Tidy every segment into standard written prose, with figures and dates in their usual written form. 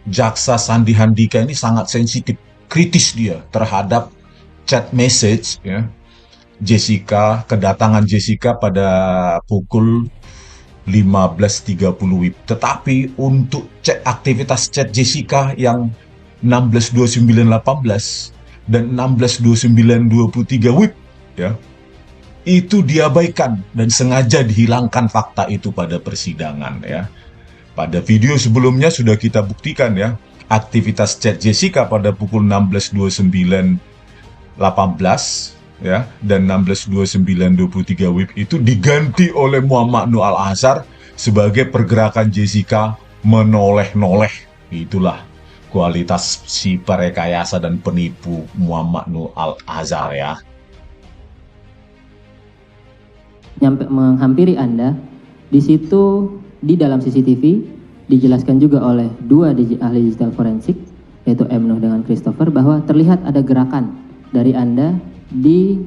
Jaksa Sandi Handika ini sangat sensitif, kritis dia terhadap chat message ya Jessica, kedatangan Jessica pada pukul 15.30 WIB. Tetapi untuk aktivitas chat Jessica yang 16.29.18 dan 16.29.23 WIB ya, itu diabaikan dan sengaja dihilangkan fakta itu pada persidangan ya. Pada video sebelumnya sudah kita buktikan ya, aktivitas chat Jessica pada pukul 16.29.18 ya dan 16.29.23 WIB itu diganti oleh Muhammad Nur Al-Azhar sebagai pergerakan Jessica menoleh-noleh. Itulah kualitas si perekayasa dan penipu Muhammad Nur Al-Azhar ya. Menghampiri Anda, di situ di dalam CCTV dijelaskan juga oleh dua ahli digital forensik, yaitu M. Nuh dengan Christopher, bahwa terlihat ada gerakan dari Anda di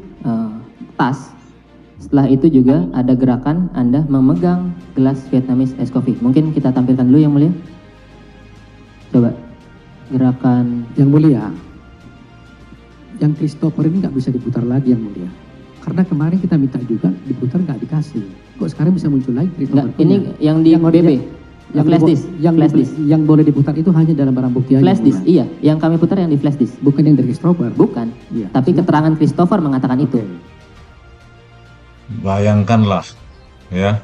tas. Setelah itu juga ada gerakan Anda memegang gelas Vietnamese Ice Coffee. Mungkin kita tampilkan dulu yang mulia. Coba gerakan. Yang mulia, yang Christopher ini nggak bisa diputar lagi yang mulia. Karena kemarin kita minta juga diputar nggak dikasih. Kok sekarang bisa muncul lagi Christopher? Nggak, ini yang di BB. Yang flash disk. Yang boleh diputar itu hanya dalam barang bukti aja. Flash disk, iya. Yang kami putar yang di flash disk. Bukan yang dari Christopher. Bukan. Iya. Tapi keterangan Christopher mengatakan itu. Bayangkanlah ya.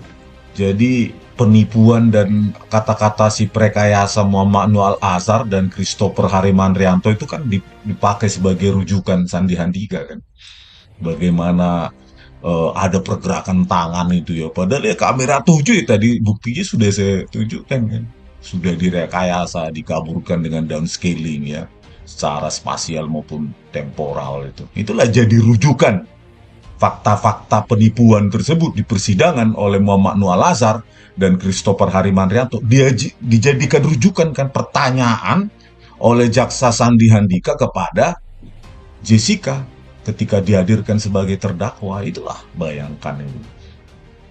Jadi penipuan dan kata-kata si prekayasa Muhammad Nur Al-Azhar dan Christopher Harimandrianto itu kan dipakai sebagai rujukan Sandi Handika kan. Bagaimana ada pergerakan tangan itu ya. Padahal ya kamera 7 ya tadi buktinya sudah saya tunjukkan kan. Sudah direkayasa, dikaburkan dengan downscaling ya. Secara spasial maupun temporal itu. Itulah jadi rujukan fakta-fakta penipuan tersebut di persidangan oleh Muhammad Nur Al-Azhar dan Christopher Harimandrianto. Dia dijadikan rujukan kan pertanyaan oleh Jaksa Sandi Handika kepada Jessica ketika dihadirkan sebagai terdakwa. Itulah, bayangkan ini.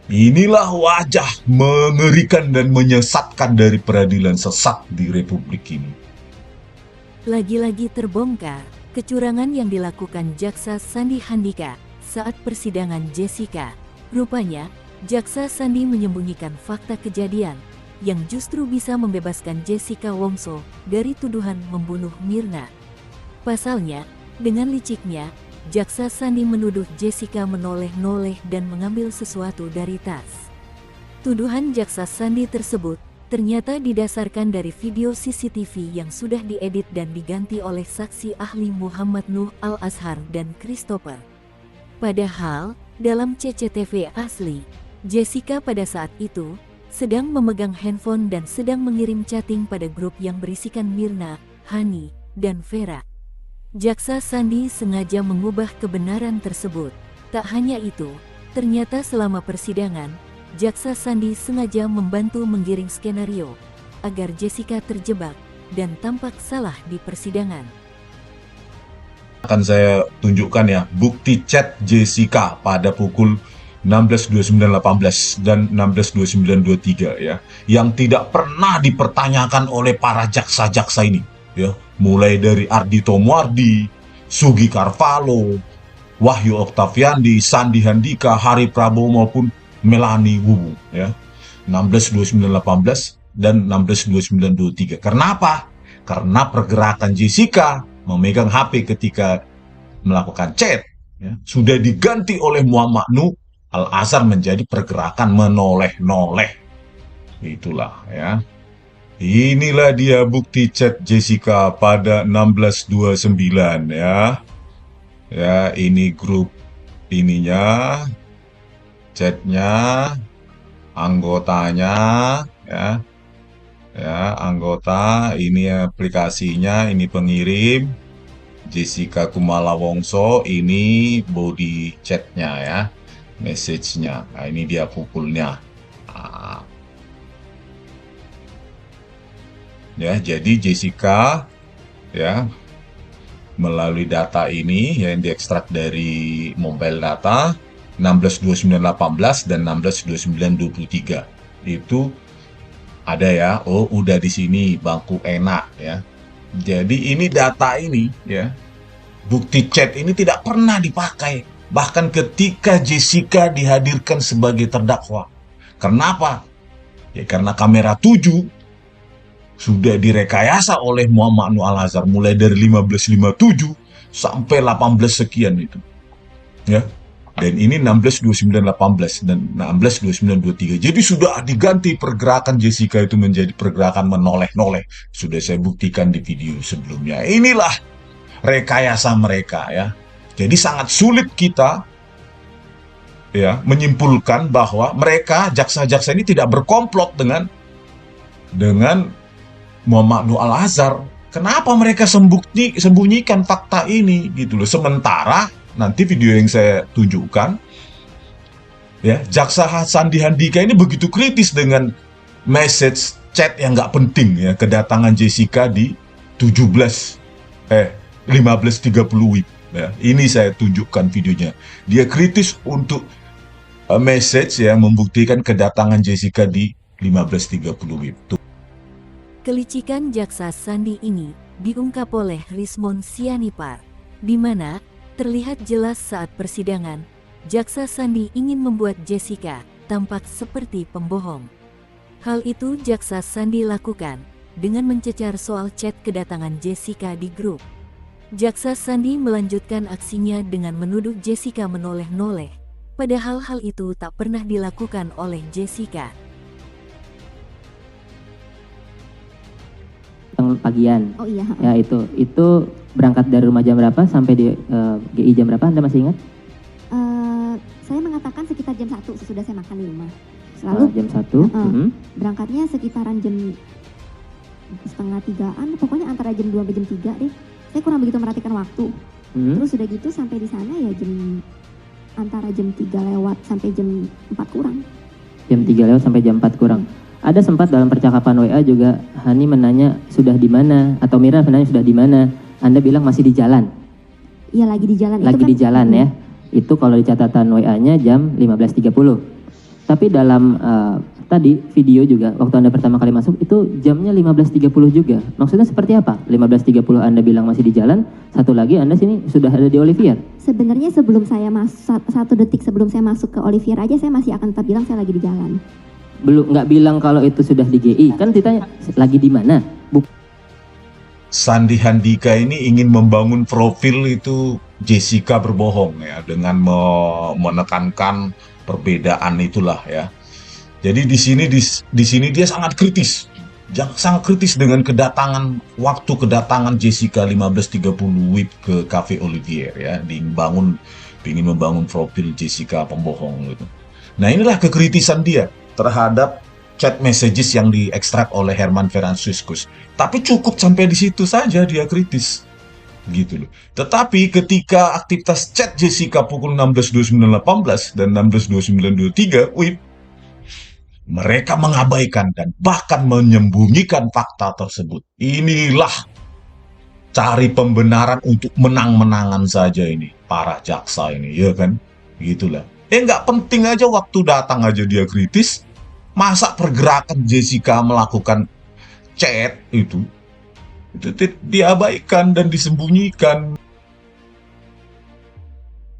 Inilah wajah mengerikan dan menyesatkan dari peradilan sesat di Republik ini. Lagi-lagi terbongkar kecurangan yang dilakukan Jaksa Sandi Handika saat persidangan Jessica. Rupanya, Jaksa Sandi menyembunyikan fakta kejadian yang justru bisa membebaskan Jessica Wongso dari tuduhan membunuh Mirna. Pasalnya, dengan liciknya, Jaksa Sandi menuduh Jessica menoleh-noleh dan mengambil sesuatu dari tas. Tuduhan Jaksa Sandi tersebut ternyata didasarkan dari video CCTV yang sudah diedit dan diganti oleh saksi ahli Muhammad Nur Al-Azhar dan Christopher. Padahal, dalam CCTV asli, Jessica pada saat itu sedang memegang handphone dan sedang mengirim chatting pada grup yang berisikan Mirna, Hani, dan Vera. Jaksa Sandi sengaja mengubah kebenaran tersebut. Tak hanya itu, ternyata selama persidangan, Jaksa Sandi sengaja membantu menggiring skenario agar Jessica terjebak dan tampak salah di persidangan. Akan saya tunjukkan ya, bukti chat Jessica pada pukul 16.29.18 dan 16.29.23 ya, yang tidak pernah dipertanyakan oleh para jaksa-jaksa ini ya, mulai dari Ardhito Moardi, Sugi Carvalho, Wahyu Oktaviandi, Sandi Handika, Hari Prabowo maupun Melanie Wuwu ya, 16.29.18 dan 16.29.23. Kenapa? Karena pergerakan Jessica memegang HP ketika melakukan chat ya, sudah diganti oleh Muhammad Nur Al-Azhar menjadi pergerakan menoleh-noleh. Itulah ya. Inilah dia bukti chat Jessica pada 16.29 ya. Ya, ini grup ininya, chatnya, anggotanya ya. Ya, anggota, ini aplikasinya, ini pengirim, Jessica Kumala Wongso, ini body chatnya ya, message-nya. Nah, ini dia pukulnya. Nah. Ya, jadi Jessica ya melalui data ini yang diekstrak dari mobile data 16.29.18 dan 16.29.23 itu ada ya, oh udah di sini bangku enak ya. Jadi ini data ini ya, bukti chat ini tidak pernah dipakai bahkan ketika Jessica dihadirkan sebagai terdakwa. Kenapa? Ya karena kamera 7 sudah direkayasa oleh Muhammad Nur Al-Azhar mulai dari 1557 sampai 18 sekian itu. Ya. Dan ini 162918 dan 162923. Jadi sudah diganti pergerakan Jessica itu menjadi pergerakan menoleh-noleh. Sudah saya buktikan di video sebelumnya. Inilah rekayasa mereka ya. Jadi sangat sulit kita ya menyimpulkan bahwa mereka jaksa-jaksa ini tidak berkomplot dengan Muhammad Nur Al-Azhar. Kenapa mereka sembunyikan fakta ini gitu loh. Sementara nanti video yang saya tunjukkan ya, Jaksa Sandi Handika ini begitu kritis dengan message chat yang nggak penting ya, kedatangan Jessica di 15:30 WIB ya. Ini saya tunjukkan videonya. Dia kritis untuk message ya, membuktikan kedatangan Jessica di 15:30 WIB. Kelicikan Jaksa Sandi ini diungkap oleh Rismon Sianipar, di mana terlihat jelas saat persidangan, Jaksa Sandi ingin membuat Jessica tampak seperti pembohong. Hal itu Jaksa Sandi lakukan dengan mencecar soal chat kedatangan Jessica di grup. Jaksa Sandi melanjutkan aksinya dengan menuduh Jessica menoleh-noleh, padahal hal itu tak pernah dilakukan oleh Jessica. Pagian. Oh iya. Ya itu berangkat dari rumah jam berapa sampai di GI jam berapa, Anda masih ingat? Saya mengatakan sekitar jam 1 sesudah saya makan di rumah. Lalu Jam 1. berangkatnya sekitaran jam 2:30-an, pokoknya antara jam 2 sampai jam 3 deh. Saya kurang begitu merhatikan waktu. Terus sudah gitu sampai di sana ya antara jam 3 lewat sampai jam 4 kurang. Jam 3 lewat sampai jam 4 kurang. Ada sempat dalam percakapan WA juga Hani menanya sudah di mana, atau Mira menanya sudah di mana. Anda bilang masih di jalan. Iya, lagi di jalan. Lagi di jalan ya. Itu kalau di catatan WA-nya jam 15.30. Tapi dalam tadi video juga waktu Anda pertama kali masuk itu jamnya 15.30 juga. Maksudnya seperti apa? 15.30 Anda bilang masih di jalan, satu lagi Anda sini sudah ada di Olivier. Sebenarnya sebelum saya masuk, 1 detik sebelum saya masuk ke Olivier aja saya masih akan tetap bilang saya lagi di jalan. Belum, nggak bilang kalau itu sudah di GI. Kan ditanya lagi di mana? Sandi Handika ini ingin membangun profil itu Jessica berbohong ya, dengan menekankan perbedaan itulah ya. Jadi di sini dia sangat kritis. Sangat kritis dengan waktu kedatangan Jessica 15.30 WIB ke Cafe Olivier ya, ingin membangun profil Jessica pembohong gitu. Nah, inilah kekritisan dia terhadap chat messages yang diekstrak oleh Herman Franciscus. Tapi cukup sampai di situ saja dia kritis. Gitu loh. Tetapi ketika aktivitas chat Jessica pukul 16.29.18 dan 16.29.23 WIB, mereka mengabaikan dan bahkan menyembunyikan fakta tersebut. Inilah cari pembenaran untuk menang-menangan saja ini para jaksa ini, ya kan? Gitulah. Nggak penting aja, waktu datang aja dia kritis. Masa pergerakan Jessica melakukan chat itu diabaikan dan disembunyikan.